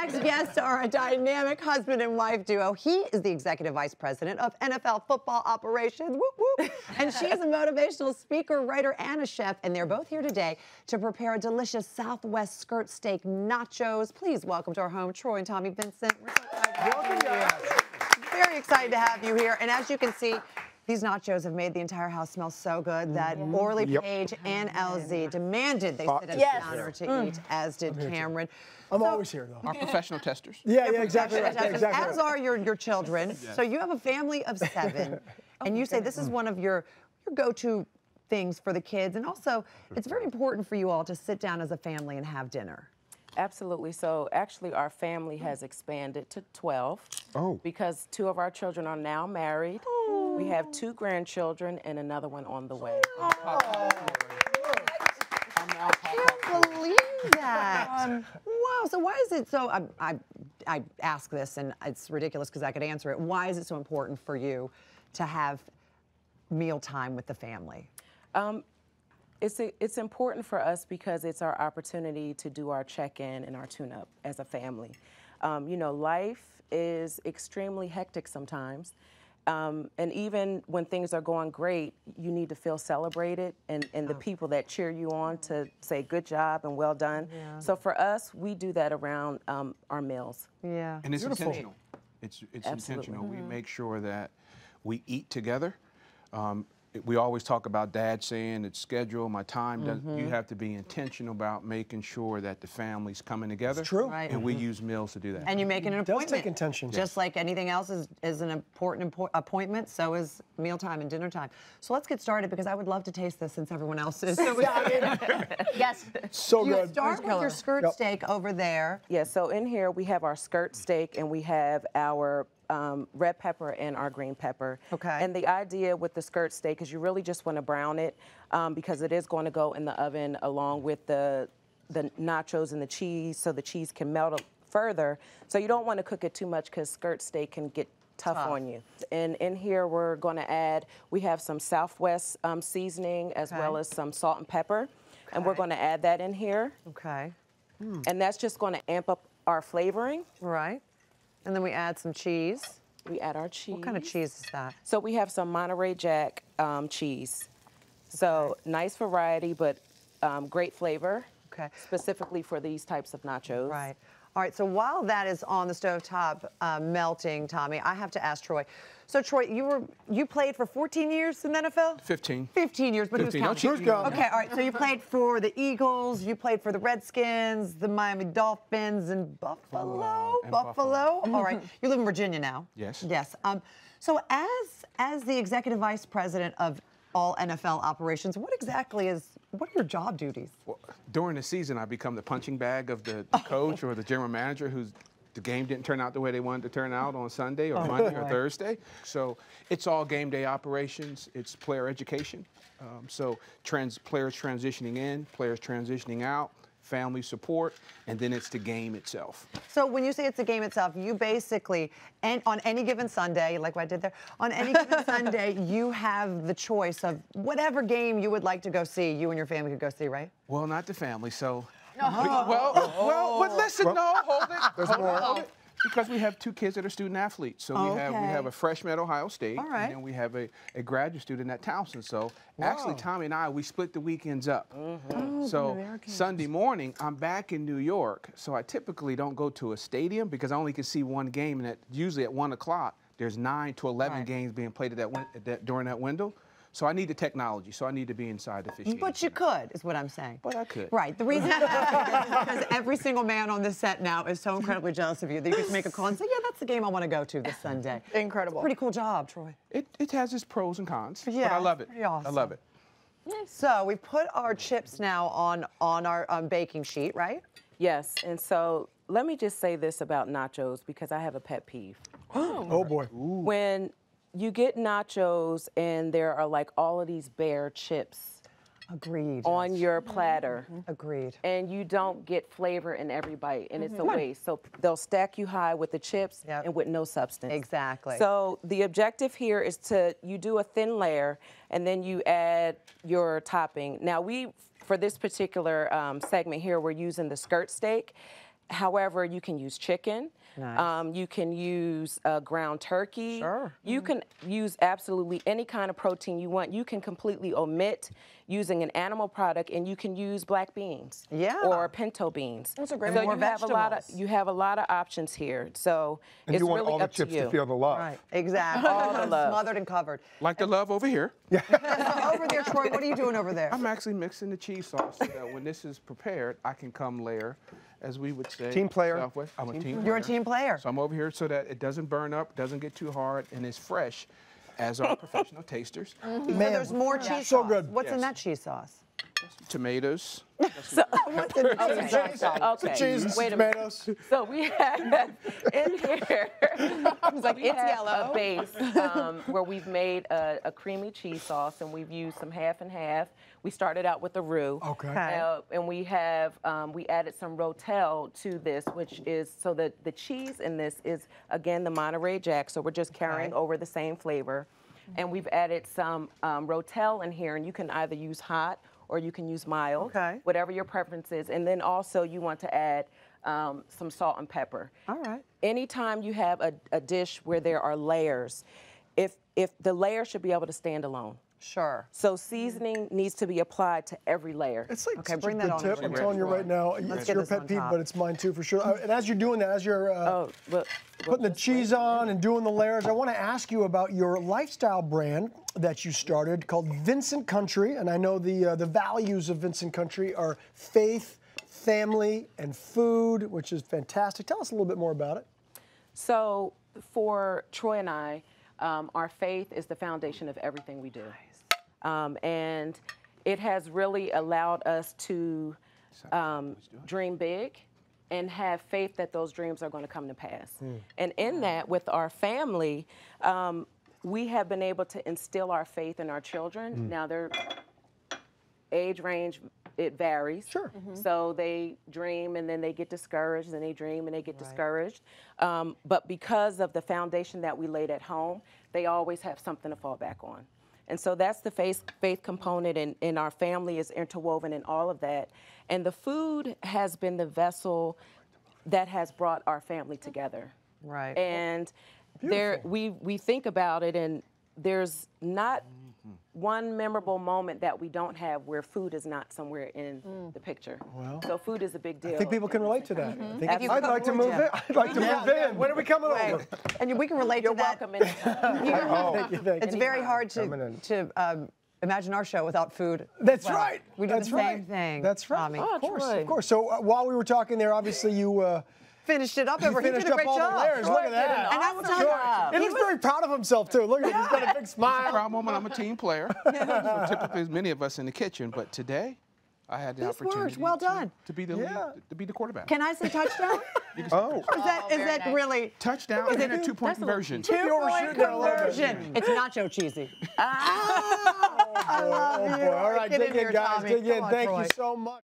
next guests are a dynamic husband and wife duo. He is the Executive Vice President of NFL football operations, whoop, whoop. And she is a motivational speaker, writer, and a chef. And they're both here today to prepare a delicious Southwest skirt steak nachos. Please welcome to our home, Troy and Tommi Vincent. We're so excited to have you. Very excited to have you here. And as you can see, these nachos have made the entire house smell so good that Orly, Paige, and LZ demanded they sit at the counter to eat, as did Cameron. I'm always here, though. Our professional testers. Yeah, exactly right. As are your children. So you have a family of 7, and you say this is one of your go-to things for the kids. And also, it's very important for you all to sit down as a family and have dinner. Absolutely. So actually our family has expanded to 12 because 2 of our children are now married. We have 2 grandchildren and another one on the way. I can't believe that. Wow. So why is it so, I ask this and it's ridiculous because I could answer it. Why is it so important for you to have mealtime with the family? It's important for us because it's our opportunity to do our check-in and our tune-up as a family. You know, life is extremely hectic sometimes. And even when things are going great, you need to feel celebrated and the people that cheer you on to say good job and well done. Yeah. So for us, we do that around our meals. Yeah. And it's intentional. It's intentional. We make sure that we eat together. We always talk about Dad saying it's schedule, my time. You have to be intentional about making sure that the family's coming together. It's true. Right. And we use meals to do that. And you make an appointment. It does take intention. Just like anything else is an important appointment, so is mealtime and dinner time. So let's get started because I would love to taste this since everyone else is. So yes. So good. You start with your skirt steak over there. Yeah, so in here we have our skirt steak and we have our red pepper and our green pepper. Okay. And the idea with the skirt steak is you really just want to brown it because it is going to go in the oven along with the nachos and the cheese so the cheese can melt further. So you don't want to cook it too much because skirt steak can get tough on you. And in here we're going to add, we have some Southwest seasoning as well as some salt and pepper. And we're going to add that in here. Okay. And that's just going to amp up our flavoring. Right. And then we add some cheese. We add our cheese. What kind of cheese is that? So we have some Monterey Jack cheese. So nice variety, but great flavor. Okay. Specifically for these types of nachos. Right. All right, so while that is on the stovetop melting, Tommi, I have to ask Troy. So Troy, you played for 14 years in the NFL? 15. 15 years, but 15. Who's counting? Okay, all right, so you played for the Eagles, you played for the Redskins, the Miami Dolphins, and Buffalo. Buffalo. All right, you live in Virginia now. Yes. Yes. So as the Executive Vice President of all NFL operations, what are your job duties? Well, during the season, I become the punching bag of the coach or the general manager who's the game didn't turn out the way they wanted to turn out on Sunday or Monday or Thursday. So it's all game day operations. It's player education. So players transitioning in, players transitioning out, family support, and then it's the game itself. So when you say it's the game itself, you basically, and on any given Sunday, like what I did there, on any given Sunday, you have the choice of whatever game you would like to go see, you and your family could go see, right? Well, not the family, so. But listen, hold it. Hold it. Because we have 2 kids that are student athletes. So we have a freshman at Ohio State, and then we have a graduate student at Towson. So actually, Tommi and I, we split the weekends up. So Sunday morning, I'm back in New York. So I typically don't go to a stadium because I only can see one game, and usually at 1 o'clock, there's 9 to 11 games being played during that window. So I need the technology, so I need to be inside the officiating. But you could, is what I'm saying. But I could. Right. The reason I'm asking is because every single man on this set now is so incredibly jealous of you that you just make a call and say, yeah, that's the game I want to go to this Sunday. Incredible. It's a pretty cool job, Troy. It has its pros and cons, yeah, but I love it. Pretty awesome. I love it. So we put our chips now on our baking sheet, right? Yes, and so let me just say this about nachos because I have a pet peeve. Oh boy. Ooh. When you get nachos and there are like all of these bare chips on your platter. Agreed. And you don't get flavor in every bite, and it's a waste. So they'll stack you high with the chips and with no substance. Exactly. So the objective here is you do a thin layer, and then you add your topping. Now for this particular segment here, we're using the skirt steak. However, you can use chicken. Nice. You can use ground turkey. Sure. You can use absolutely any kind of protein you want. You can completely omit using an animal product, and you can use black beans. Yeah. Or pinto beans. Those are great. So More you have vegetables. you have a lot of options here. So and it's you want really all the up chips to you. to feel the love. Right. Exactly. All the love. Smothered and covered. Like the love over here. So over there, Troy, what are you doing over there? I'm actually mixing the cheese sauce so that when this is prepared, I can come layer, as we would say. Team player. Southwest. I'm a team player. You're a team player. So I'm over here so that it doesn't burn up, doesn't get too hard, and it's fresh, as our professional tasters. So there's more cheese so sauce. good. What's in Yes. that cheese sauce? Tomatoes. What's in the cheese sauce? Okay. Cheese, Wait a minute. tomatoes. So we have in here, It's like, we it's have yellow. a base where we've made a creamy cheese sauce, and we've used some half and half. We started out with the roux. Okay. And we have we added some rotel to this, which is so that the cheese in this is again the Monterey Jack. So we're just carrying over the same flavor, and we've added some rotel in here, and you can either use hot or you can use mild, whatever your preference is. And then also you want to add some salt and pepper. All right. Anytime you have a dish where there are layers, if the layer should be able to stand alone. Sure. So seasoning needs to be applied to every layer. It's like Okay, such bring a that good on tip. over I'm here. telling you right now, Let's it's get your this on pet peeve, top. but it's mine too for sure. And as you're doing that, as you're putting the just cheese on and doing the layers, I want to ask you about your lifestyle brand that you started called Vincent Country. And I know the values of Vincent Country are faith, family, and food, which is fantastic. Tell us a little bit more about it. So for Troy and I, our faith is the foundation of everything we do. And it has really allowed us to dream big and have faith that those dreams are going to come to pass. And in that, with our family, we have been able to instill our faith in our children. Now, their age range, it varies. Sure. So they dream and then they get discouraged, and they dream and they get discouraged. But because of the foundation that we laid at home, they always have something to fall back on. And so that's the faith component, and our family is interwoven in all of that. And the food has been the vessel that has brought our family together. Right. And there, we think about it, and there's not one memorable moment that we don't have where food is not somewhere in the picture. Well, so food is a big deal. I think people can relate to that. I think Absolutely. I'd like to move in. I'd like to move in. When are we coming over? And we can relate You're to that. welcome anytime. Thank you, thank It's you. very hard Coming in. to imagine our show without food. That's Well, right. We do That's the right. same thing. That's right. Tommy. Of course, Troy. of course. So while we were talking there, obviously you Finished it up over. He finished did a up great all job. the layers. Look at that. And I will tell you, He looks very proud of himself too. Look at him. He's got a big It's a smile. proud moment. I'm a team player. So typically, there's many of us in the kitchen, but today, I had the This opportunity works. Well done. to be the lead, to be the quarterback. Can I say touchdoon? Oh. Is that really Touchdown and a 2-point conversion. two-point overshooting it a little bit. conversion? It's nacho cheesy. Oh, boy. All right, Get in dig here, in, guys. Tommy. Dig in. Come on, Thank Troy. you so much.